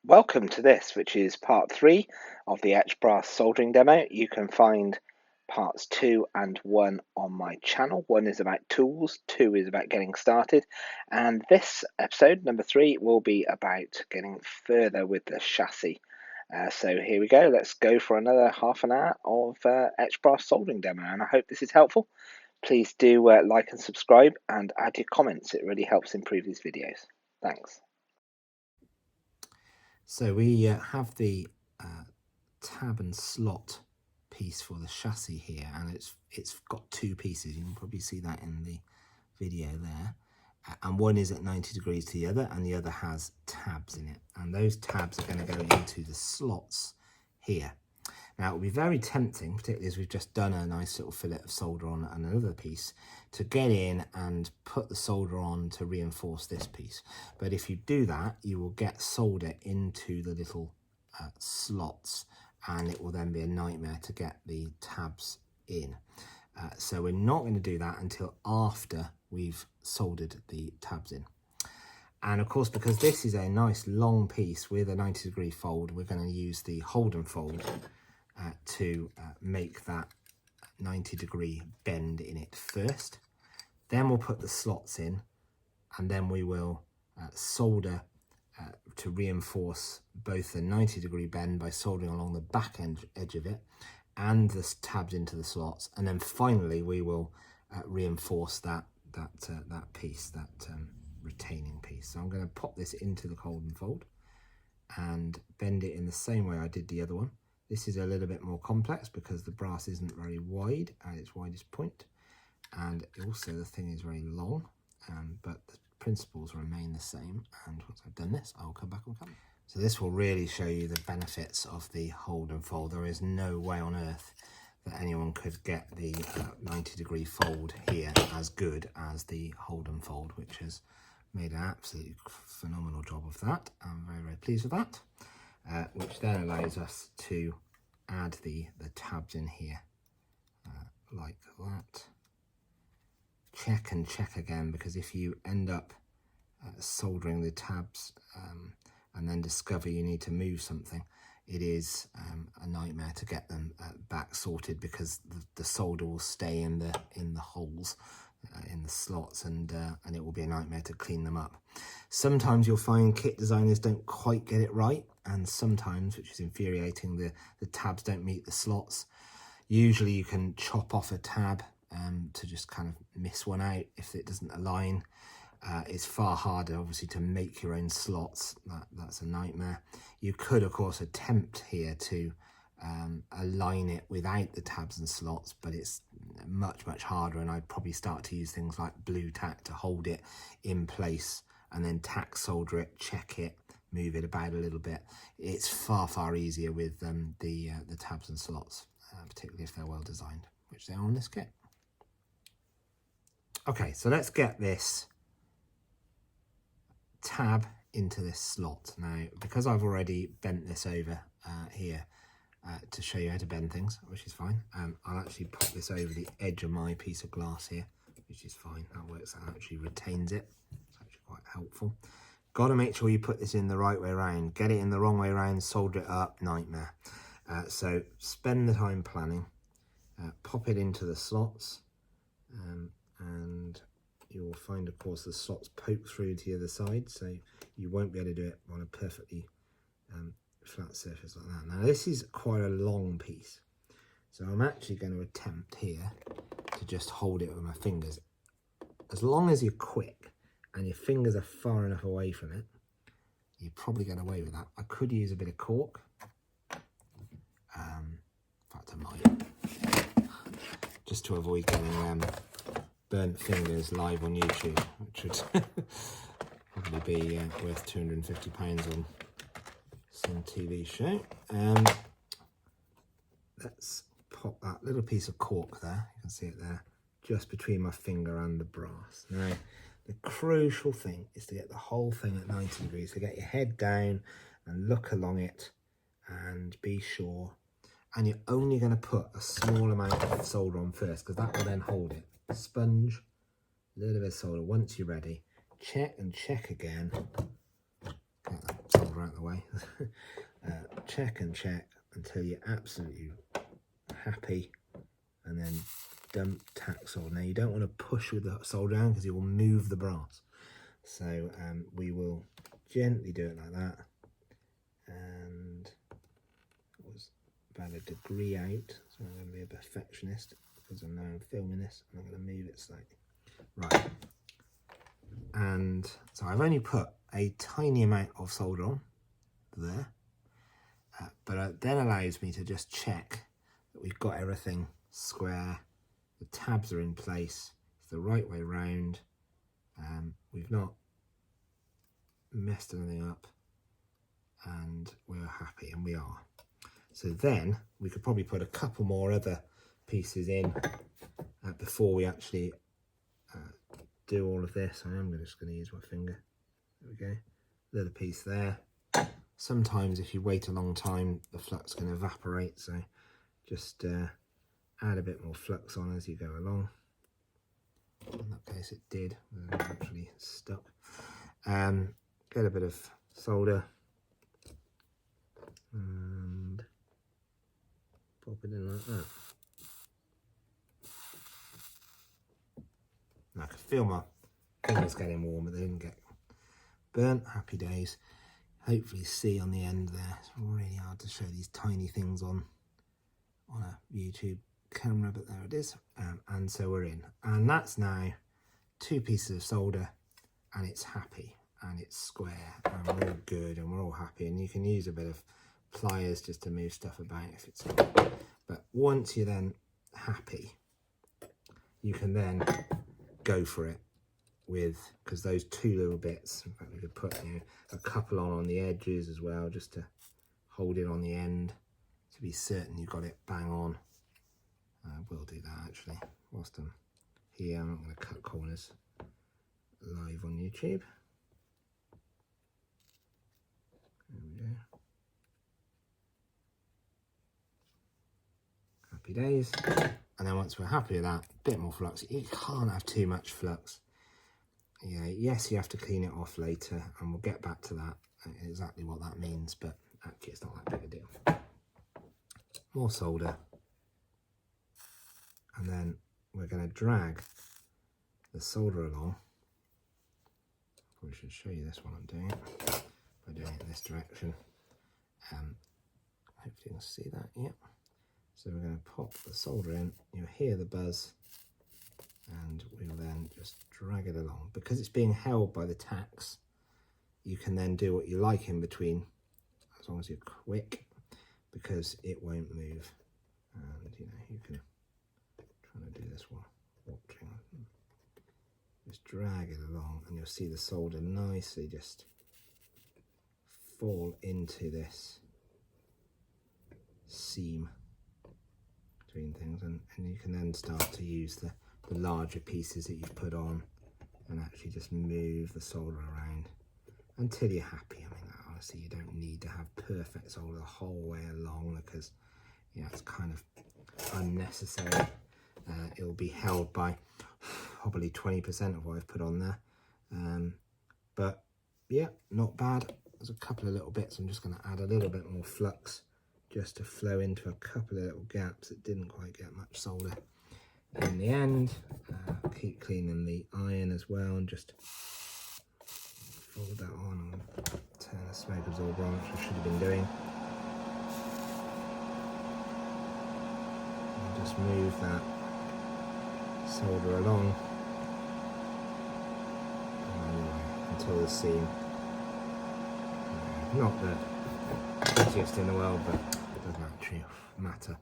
Welcome to this, which is part 3 of the Etched brass soldering demo. You can find parts 2 and 1 on my channel. 1 is about tools, 2 is about getting started, and this episode, number 3, will be about getting further with the chassis. So here we go, let's go for another half an hour of Etched brass soldering demo, and I hope this is helpful. Please do like and subscribe and add your comments, it really helps improve these videos. Thanks. So we have the tab and slot piece for the chassis here, and it's got 2 pieces. You can probably see that in the video there. And one is at 90 degrees to the other, and the other has tabs in it. And those tabs are going to go into the slots here. Now, it will be very tempting, particularly as we've just done a nice little fillet of solder on another piece, to get in and put the solder on to reinforce this piece. But if you do that, you will get solder into the little slots, and it will then be a nightmare to get the tabs in. So we're not going to do that until after we've soldered the tabs in. And of course, because this is a nice long piece with a 90-degree fold, we're going to use the hold and fold to make that 90-degree bend in it first. Then we'll put the slots in, and then we will solder to reinforce both the 90-degree bend by soldering along the back edge of it and the tabs into the slots. And then finally we will reinforce that piece, that retaining piece. So I'm going to pop this into the hold and fold and bend it in the same way I did the other one. This is a little bit more complex because the brass isn't very wide at its widest point, and also the thing is very long, but the principles remain the same. And once I've done this, I'll come back on camera. So this will really show you the benefits of the hold and fold. There is no way on earth that anyone could get the 90-degree fold here as good as the hold and fold, which has made an absolutely phenomenal job of that. I'm very, very pleased with that. Which then allows us to add the tabs in here like that. Check and check again, because if you end up soldering the tabs and then discover you need to move something, it is a nightmare to get them back sorted, because the solder will stay in the holes in the slots, and it will be a nightmare to clean them up. Sometimes you'll find kit designers don't quite get it right, and sometimes, which is infuriating, the tabs don't meet the slots. Usually you can chop off a tab to just kind of miss one out if it doesn't align. It's far harder, obviously, to make your own slots. That's a nightmare. You could, of course, attempt here to align it without the tabs and slots, but it's much harder, and I'd probably start to use things like blue tack to hold it in place, and then tack solder it, check it, move it about a little bit. It's far easier with the tabs and slots, particularly if they're well designed, which they are on this kit. Okay, so let's get this tab into this slot. Now, because I've already bent this over here to show you how to bend things, which is fine, I'll actually put this over the edge of my piece of glass here, which is fine. That works, that actually retains it. It's actually quite helpful. Got to make sure you put this in the right way around. Get it in the wrong way around, solder it up, nightmare. So spend the time planning. Pop it into the slots, and you'll find, of course, the slots poke through to the other side, so you won't be able to do it on a perfectly flat surface like that. Now, this is quite a long piece, so I'm actually going to attempt here to just hold it with my fingers. As long as you're quick and your fingers are far enough away from it, you probably get away with that. I could use a bit of cork. In fact, I might, just to avoid getting burnt fingers live on YouTube, which would probably be worth £250 on some TV show. Let's pop that little piece of cork there, you can see it there, just between my finger and the brass. Now, the crucial thing is to get the whole thing at 90 degrees, so get your head down and look along it and be sure. And you're only going to put a small amount of solder on first, because that will then hold it. Sponge, a little bit of solder. Once you're ready, check and check again. Get that solder out of the way. Check and check until you're absolutely happy, and then dump tack solder. Now you don't want to push with the solder down because it will move the brass. So we will gently do it like that, and it was about a degree out, so I'm going to be a perfectionist because I know I'm filming this, and I'm going to move it slightly. Right, and so I've only put a tiny amount of solder on there, but it then allows me to just check that we've got everything square, the tabs are in place, it's the right way round, we've not messed anything up, and we're happy, and we are. So then we could probably put a couple more other pieces in before we actually do all of this. I am just going to use my finger. There we go. Little piece there. Sometimes if you wait a long time, the flux can evaporate, so just add a bit more flux on as you go along. In that case it did, it was actually stuck. Get a bit of solder and pop it in like that. And I could feel my fingers getting warm, but they didn't get burnt. Happy days. Hopefully see on the end there. It's really hard to show these tiny things on a YouTube camera, but there it is. And so we're in, and that's now 2 pieces of solder, and it's happy, and it's square, and we're all good, and we're all happy. And you can use a bit of pliers just to move stuff about if it's not. But once you're then happy, you can then go for it with, because those 2 little bits, in fact we could put a couple on the edges as well, just to hold it on the end to be certain you've got it bang on. We'll do that actually whilst I'm here. I'm not going to cut corners live on YouTube. There we go. Happy days. And then once we're happy with that, a bit more flux. You can't have too much flux. Yeah, yes, you have to clean it off later, and we'll get back to that, exactly what that means, but actually it's not that big a deal. More solder, and then we're going to drag the solder along. Probably should show you this while I'm doing it, by doing it in this direction. Hopefully you can see that, yeah. So we're going to pop the solder in, you'll hear the buzz, and we'll then just drag it along. Because it's being held by the tacks, you can then do what you like in between, as long as you're quick, because it won't move. And you know, you can try to do this while watching. Just drag it along, and you'll see the solder nicely just fall into this seam between things, and you can then start to use the larger pieces that you've put on and actually just move the solder around until you're happy. I mean, honestly, you don't need to have perfect solder the whole way along, because it's kind of unnecessary. It'll be held by probably 20% of what I've put on there, but yeah, not bad. There's a couple of little bits. I'm just going to add a little bit more flux just to flow into a couple of little gaps that didn't quite get much solder in the end. Keep cleaning the iron as well, and just fold that on and turn the smoke absorber on, which I should have been doing. And just move that solder along until the seam, not the prettiest in the world, but it doesn't actually matter.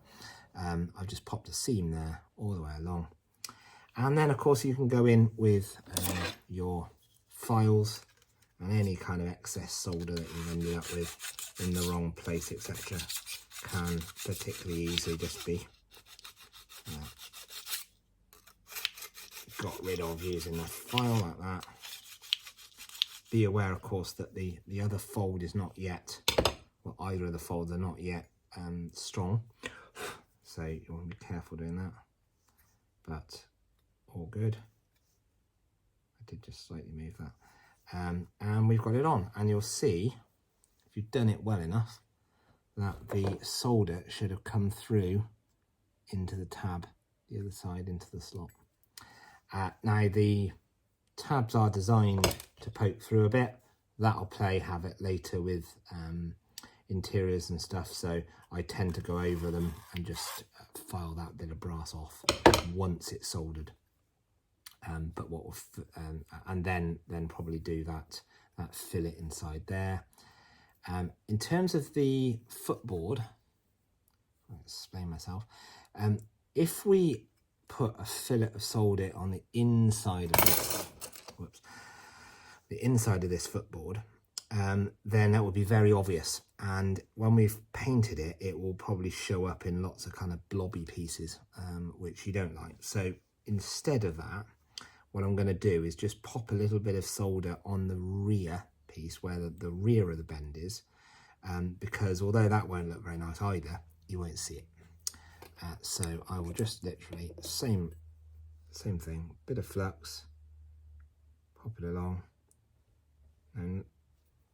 I've just popped a seam there all the way along, and then of course you can go in with your files and any kind of excess solder that you've ended up with in the wrong place, etc., can particularly easily just be got rid of using a file like that. Be aware, of course, that the other fold is not yet, well, either of the folds are not yet strong, so you want to be careful doing that, but all good. I did just slightly move that, and we've got it on, and you'll see if you've done it well enough, that the solder should have come through into the tab, the other side into the slot. Now the tabs are designed to poke through a bit. That'll play havoc later with interiors and stuff, so I tend to go over them and just file that bit of brass off once it's soldered. But what will and then probably do that fillet inside there. In terms of the footboard, I'll explain myself. If we put a fillet of solder on the inside of this, the inside of this footboard, then that would be very obvious. And when we've painted it, it will probably show up in lots of kind of blobby pieces, which you don't like. So instead of that, what I'm going to do is just pop a little bit of solder on the rear piece where the rear of the bend is, because although that won't look very nice either, you won't see it. So I will just literally, same thing, bit of flux, pop it along, and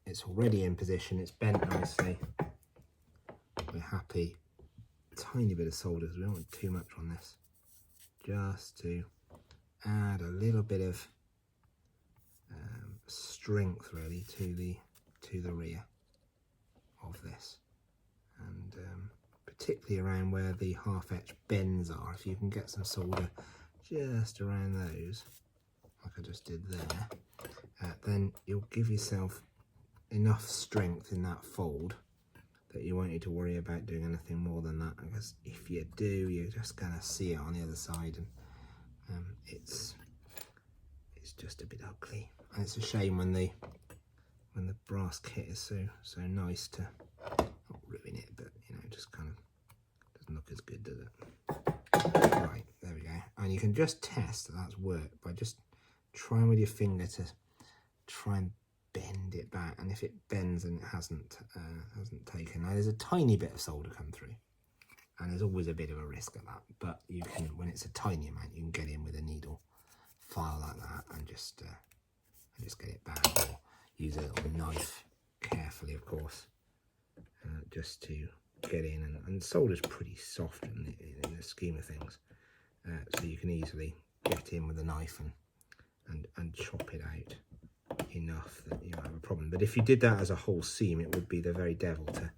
it's already in position, it's bent nicely, we're happy. Tiny bit of solder, because we don't want too much on this, just to add a little bit of strength really to the rear of this, and particularly around where the half etch bends are. If you can get some solder just around those, like I just did there, then you'll give yourself enough strength in that fold that you won't need to worry about doing anything more than that, because if you do, you're just going to see it on the other side, and it's just a bit ugly. And it's a shame when the brass kit is so nice to not ruin it, but you know, just kind of doesn't look as good, does it? Right, there we go. And you can just test that that's worked by just trying with your finger to try and bend it back, and if it bends and it hasn't taken, now there's a tiny bit of solder come through, and there's always a bit of a risk of that, but you can, when it's a tiny amount, you can get in with a needle file like that and just get it back, or use a little knife carefully, of course, just to get in, and solder's pretty soft in the scheme of things, so you can easily get in with a knife and chop it out enough that you don't have a problem. But if you did that as a whole seam, it would be the very devil to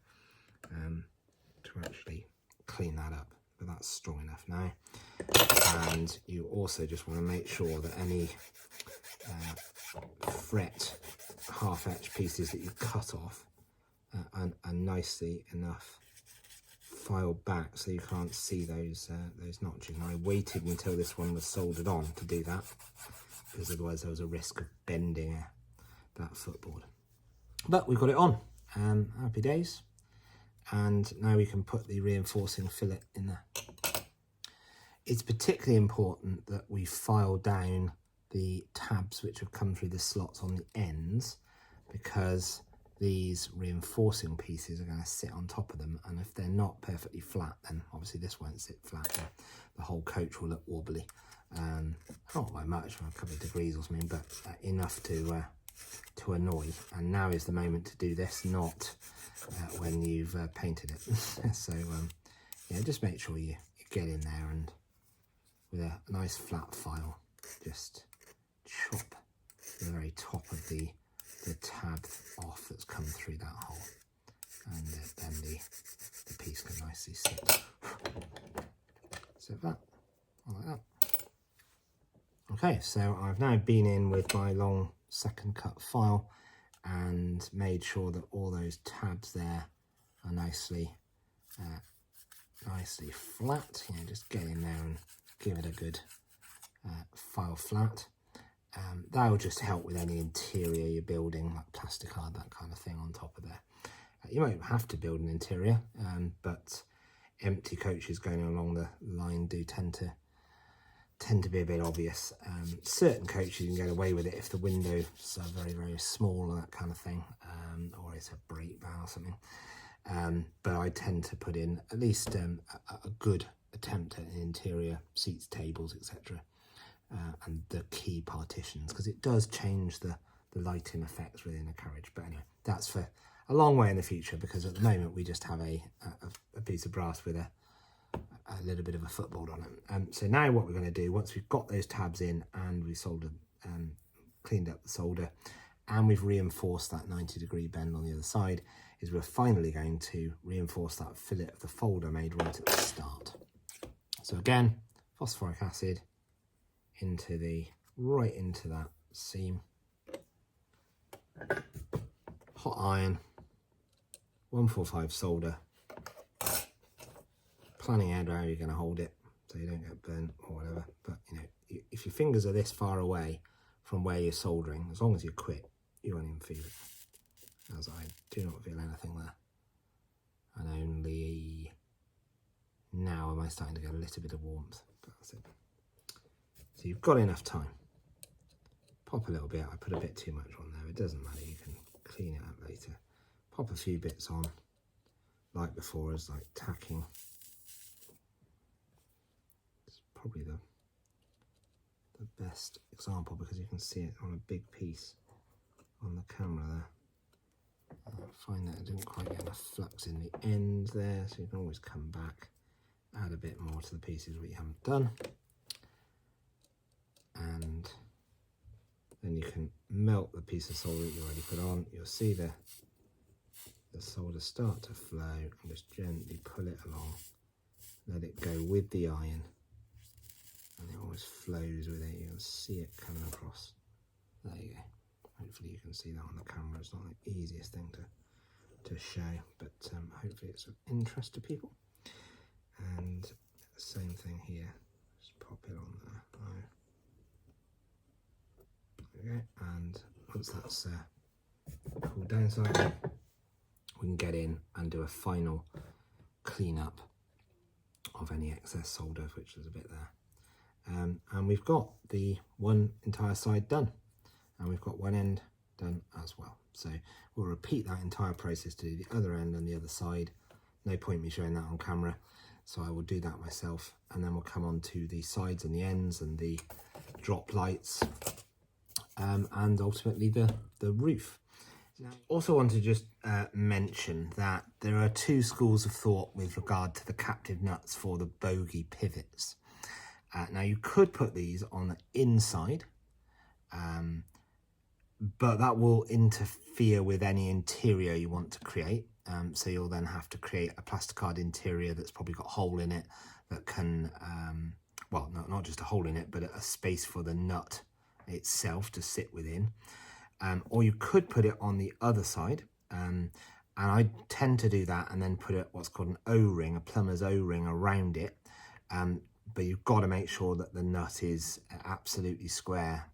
actually clean that up, but that's strong enough now. And you also just want to make sure that any fret half etch pieces that you cut off are nicely enough filed back so you can't see those notches. And I waited until this one was soldered on to do that, because otherwise there was a risk of bending that footboard. But we've got it on, happy days. And now we can put the reinforcing fillet in there. It's particularly important that we file down the tabs which have come through the slots on the ends, because these reinforcing pieces are going to sit on top of them, and if they're not perfectly flat, then obviously this won't sit flat, and the whole coach will look wobbly. Not by much, a couple of degrees or something, but enough to annoy. And now is the moment to do this, not when you've painted it. So yeah, just make sure you get in there and with a nice flat file, just chop the very top of the tab off that's come through that hole, and then the piece can nicely sit. So that, like that. Okay, so I've now been in with my long second cut file and made sure that all those tabs there are nicely flat. You know, just get in there and give it a good file flat. That will just help with any interior you're building, like plasticard, that kind of thing on top of there. You won't have to build an interior, but empty coaches going along the line do tend to be a bit obvious. Certain coaches you can get away with it if the windows are very, very small or that kind of thing, or it's a break bar or something. But I tend to put in at least a good attempt at an interior, seats, tables, etc. And the key partitions, because it does change the lighting effects within a carriage. But anyway, that's for a long way in the future, because at the moment we just have a piece of brass with a little bit of a footboard on it. So now what we're going to do, once we've got those tabs in and we soldered, cleaned up the solder, and we've reinforced that 90-degree bend on the other side, is we're finally going to reinforce that fillet of the folder made right at the start. So again, phosphoric acid right into that seam, hot iron, 145 solder, planning out how you're going to hold it so you don't get burnt or whatever. But you know, if your fingers are this far away from where you're soldering, as long as you quit, you won't even feel it. As I do not feel anything there. And only now am I starting to get a little bit of warmth, but that's it. So you've got enough time. Pop a little bit, I put a bit too much on there, it doesn't matter, you can clean it up later. Pop a few bits on, like before, as like tacking. It's probably the best example because you can see it on a big piece on the camera there. I find that I didn't quite get enough flux in the end there, so you can always come back, add a bit more to the pieces that you haven't done, and then you can melt the piece of solder that you already put on. You'll see the solder start to flow, and just gently pull it along, let it go with the iron, and it always flows with it. You'll see it coming across. There you go. Hopefully you can see that on the camera. It's not the easiest thing to show, but hopefully it's of interest to people. And same thing here, just pop it on there. There we go. And once that's cooled down slightly, we can get in and do a final clean up of any excess solder, which is a bit there. And we've got the one entire side done. And we've got one end done as well. So we'll repeat that entire process to do the other end and the other side. No point me showing that on camera, so I will do that myself, and then we'll come on to the sides and the ends and the drop lights, and ultimately the roof. Now, also want to just mention that there are two schools of thought with regard to the captive nuts for the bogey pivots. Now you could put these on the inside, but that will interfere with any interior you want to create. So you'll then have to create a plasticard interior that's probably got a hole in it that can, well, not just a hole in it, but a space for the nut itself to sit within. Or you could put it on the other side, and I tend to do that and then put what's called an O-ring, a plumber's O-ring around it. But you've got to make sure that the nut is absolutely square,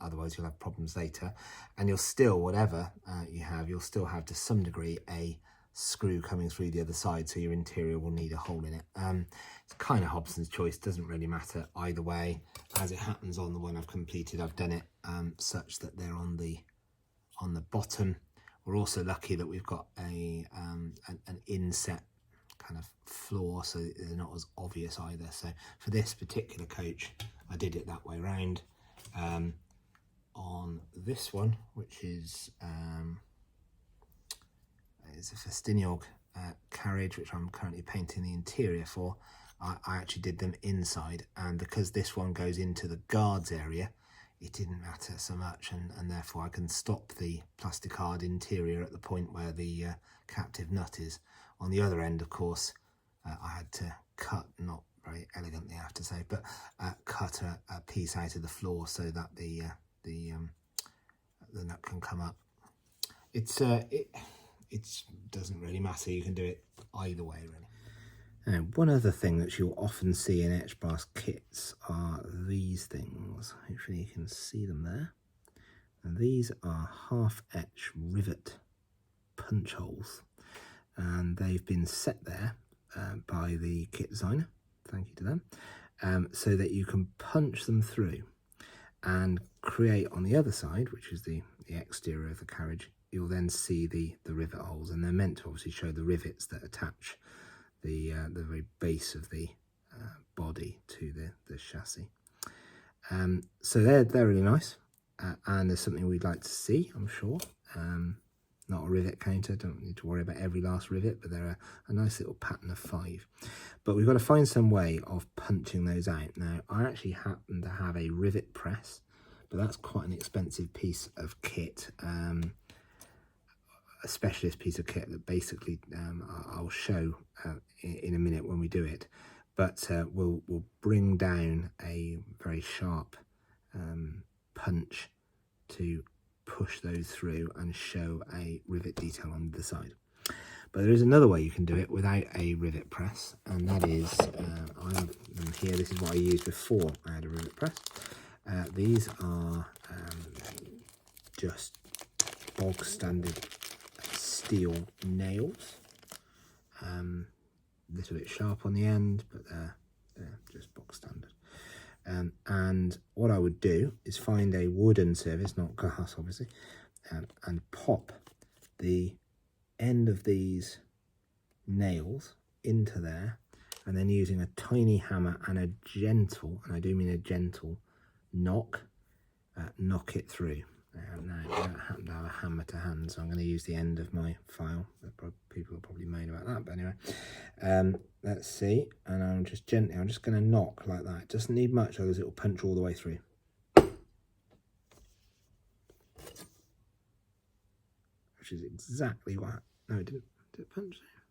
otherwise you'll have problems later. And you'll still, whatever you have, you'll still have to some degree a screw coming through the other side, so your interior will need a hole in it. It's kind of Hobson's choice, doesn't really matter either way. As it happens on the one I've completed, I've done it such that they're on the bottom. We're also lucky that we've got an inset kind of floor, so they're not as obvious either. So for this particular coach, I did it that way around. On this one, which is it's a Festiniog carriage, which I'm currently painting the interior for, I actually did them inside, and because this one goes into the guards area, it didn't matter so much, and therefore I can stop the plasticard interior at the point where the captive nut is. On the other end, of course, I had to cut, not very elegantly I have to say, but cut a piece out of the floor so that the nut can come up. It doesn't really matter, you can do it either way really. Now, one other thing that you'll often see in etched brass kits are these things. Hopefully you can see them there. And these are half etch rivet punch holes, and they've been set there by the kit designer, thank you to them, so that you can punch them through and create on the other side, which is the exterior of the carriage. You'll then see the rivet holes, and they're meant to obviously show the rivets that attach the very base of the body to the chassis. So they're really nice, and there's something we'd like to see, I'm sure. not a rivet counter, don't need to worry about every last rivet, but they're a nice little pattern of 5. But we've got to find some way of punching those out. Now, I actually happen to have a rivet press, but that's quite an expensive piece of kit, a specialist piece of kit that basically I'll show in a minute when we do it. But we'll bring down a very sharp punch to push those through and show a rivet detail on the side. But there is another way you can do it without a rivet press, and that is, I have them here. This is what I used before I had a rivet press. These are just bog standard steel nails. A little bit sharp on the end, but they're just bog standard. And what I would do is find a wooden surface, not glass obviously, and pop the end of these nails into there, and then using a tiny hammer and a gentle, and I do mean a gentle, knock it through. Now, I don't happen to have a hammer to hand, so I'm going to use the end of my file. People will probably moan about that, but anyway. Let's see, and I'm just going to knock like that. It doesn't need much, otherwise it will punch all the way through. Which is exactly what... No, it didn't. Did it punch through?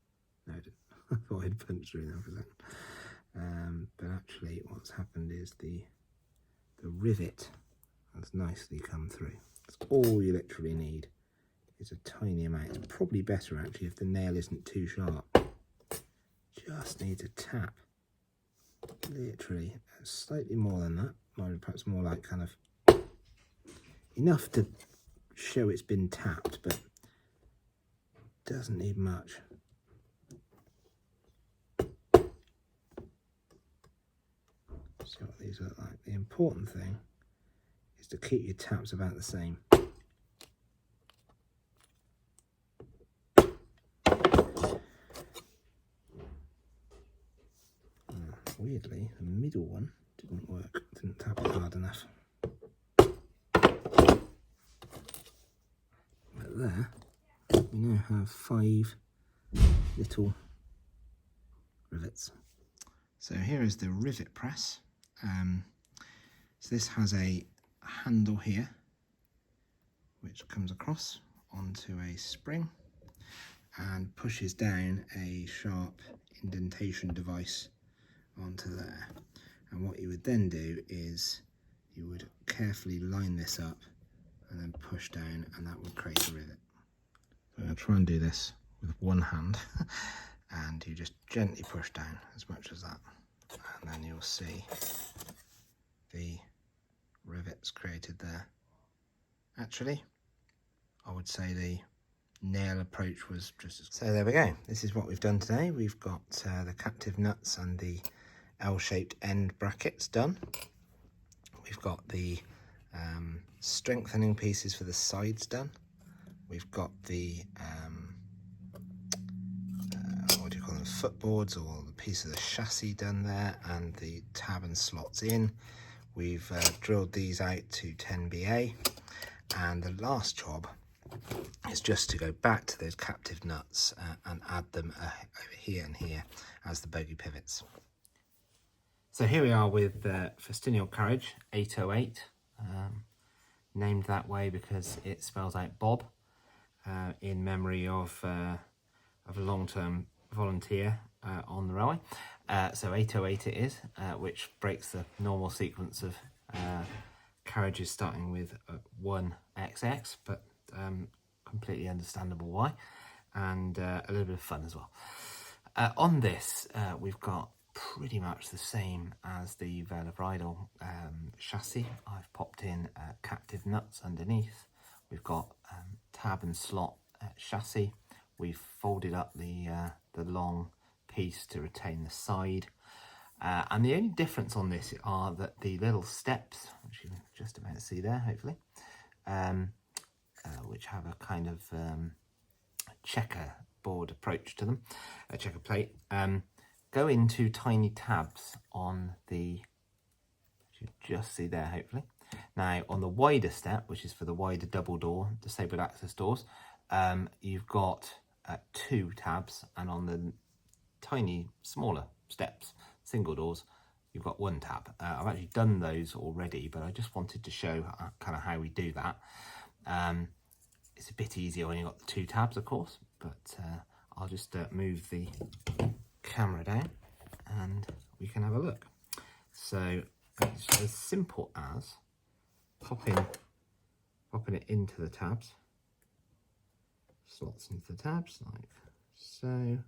No, it didn't. I thought it punched through there for a second. But actually what's happened is the rivet has nicely come through. That's all you literally need is a tiny amount. It's probably better actually if the nail isn't too sharp. Just need to tap. Literally slightly more than that. Perhaps more like kind of enough to show it's been tapped, but doesn't need much. See what these look like. The important thing is to keep your taps about the same. Weirdly, the middle one didn't work, didn't tap it hard enough. But there, we now have 5 little rivets. So here is the rivet press. So this has a handle here, which comes across onto a spring and pushes down a sharp indentation device onto there. And what you would then do is you would carefully line this up and then push down, and that would create a rivet. So I'm going to try and do this with one hand and you just gently push down as much as that, and then you'll see the rivets created there. Actually, I would say the nail approach was just as... So there we go. This is what we've done today. We've got the captive nuts and the L-shaped end brackets done. We've got the strengthening pieces for the sides done. We've got the what do you call them, footboards, or the piece of the chassis done there, and the tab and slots in. We've drilled these out to 10BA, and the last job is just to go back to those captive nuts and add them over here and here as the bogey pivots. So here we are with Festinial Courage 808, named that way because it spells out Bob, in memory of a long-term volunteer on the railway. So 808 it is, which breaks the normal sequence of carriages starting with 1XX, but completely understandable why, and a little bit of fun as well. On this, we've got pretty much the same as the Veil of Rydal chassis. I've popped in captive nuts underneath. We've got tab and slot chassis. We've folded up the long piece to retain the side. And the only difference on this are that the little steps, which you can just about see there, hopefully, which have a kind of checkerboard approach to them, a checker plate, go into tiny tabs on the, you just see there, hopefully. Now, on the wider step, which is for the wider double door, disabled access doors, you've got 2 tabs, and on the tiny, smaller steps, single doors, you've got 1 tab. I've actually done those already, but I just wanted to show kind of how we do that. It's a bit easier when you've got the 2 tabs, of course, but I'll just move the camera down and we can have a look. So it's as simple as popping it into the tabs, slots into the tabs like so,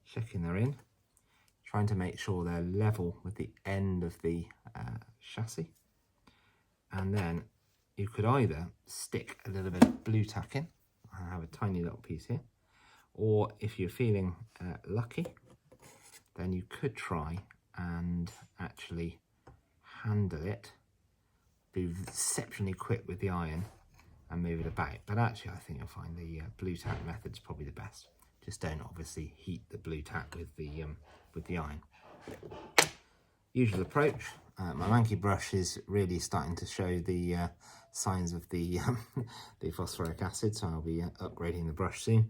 checking they're in, trying to make sure they're level with the end of the chassis, and then you could either stick a little bit of blue tack in. I have a tiny little piece here, or if you're feeling lucky, then you could try and actually handle it, be exceptionally quick with the iron and move it about. But actually I think you'll find the blue tack method's probably the best. Just don't obviously heat the blue tack with the iron. Usual approach. My Manky brush is really starting to show the signs of the the phosphoric acid, so I'll be upgrading the brush soon.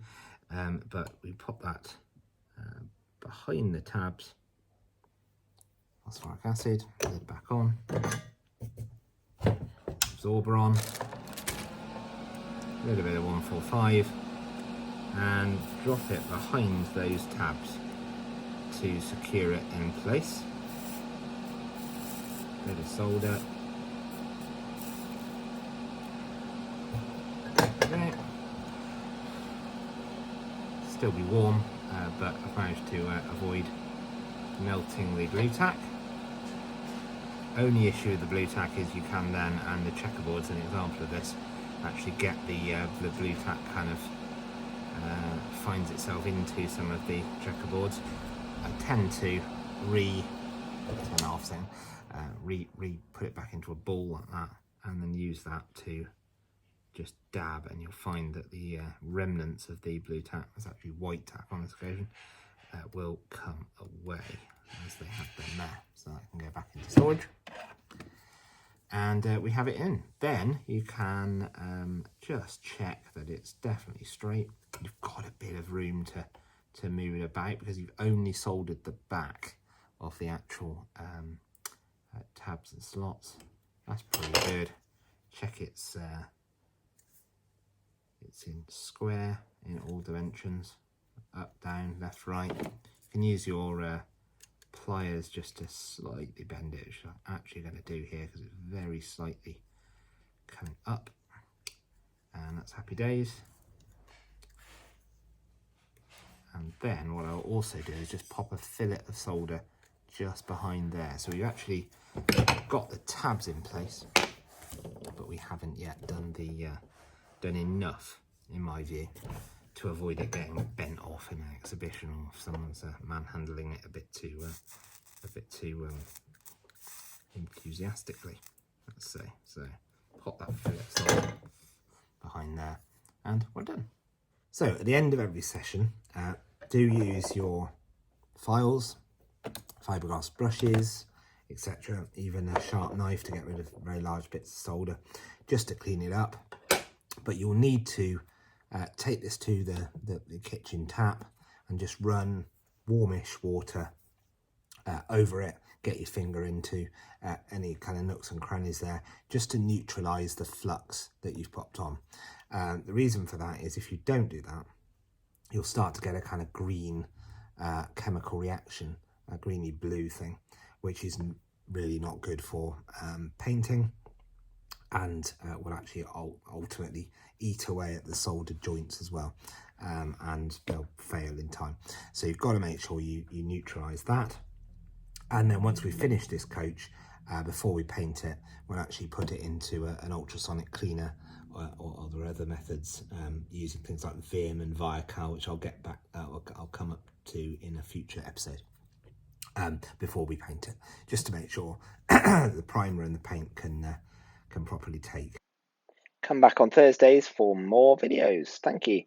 But we pop that behind the tabs, phosphoric acid, lid back on, absorber on, a little bit of 145, and drop it behind those tabs to secure it in place. Bit of solder. Okay. Still be warm, but I've managed to avoid melting the glue tack. Only issue with the blue tack is you can then, and the checkerboard's an example of this, actually get the blue tack kind of finds itself into some of the checkerboards. I tend to put it back into a ball like that, and then use that to just dab, and you'll find that the remnants of the blue tack, there's actually white tack on this occasion, will come away as they have been there. So that can go back into storage. And we have it in. Then you can just check that it's definitely straight. You've got a bit of room to move it about because you've only soldered the back of the actual tabs and slots. That's pretty good. Check it's in square in all dimensions, up, down, left, right. You can use your pliers just to slightly bend it, which I'm actually going to do here because it's very slightly coming up, and that's happy days. And then what I'll also do is just pop a fillet of solder just behind there, so you actually got the tabs in place, but we haven't yet done enough, in my view, to avoid it getting bent off in an exhibition, or if someone's manhandling it a bit too enthusiastically, let's say. So pop that fillet of solder behind there, and we're done. So at the end of every session, do use your files, fiberglass brushes, etc., even a sharp knife to get rid of very large bits of solder, just to clean it up. But you'll need to take this to the kitchen tap and just run warmish water over it. Get your finger into any kind of nooks and crannies there, just to neutralise the flux that you've popped on. The reason for that is if you don't do that, you'll start to get a kind of green chemical reaction, a greeny blue thing, which is really not good for painting, and will actually ultimately eat away at the soldered joints as well, and they'll fail in time. So you've got to make sure you neutralise that. And then once we finish this coach, before we paint it, we'll actually put it into an ultrasonic cleaner or other methods, using things like Vim and Viacal, which I'll get back, I'll come up to in a future episode, before we paint it, just to make sure the primer and the paint can properly take. Come back on Thursdays for more videos. Thank you.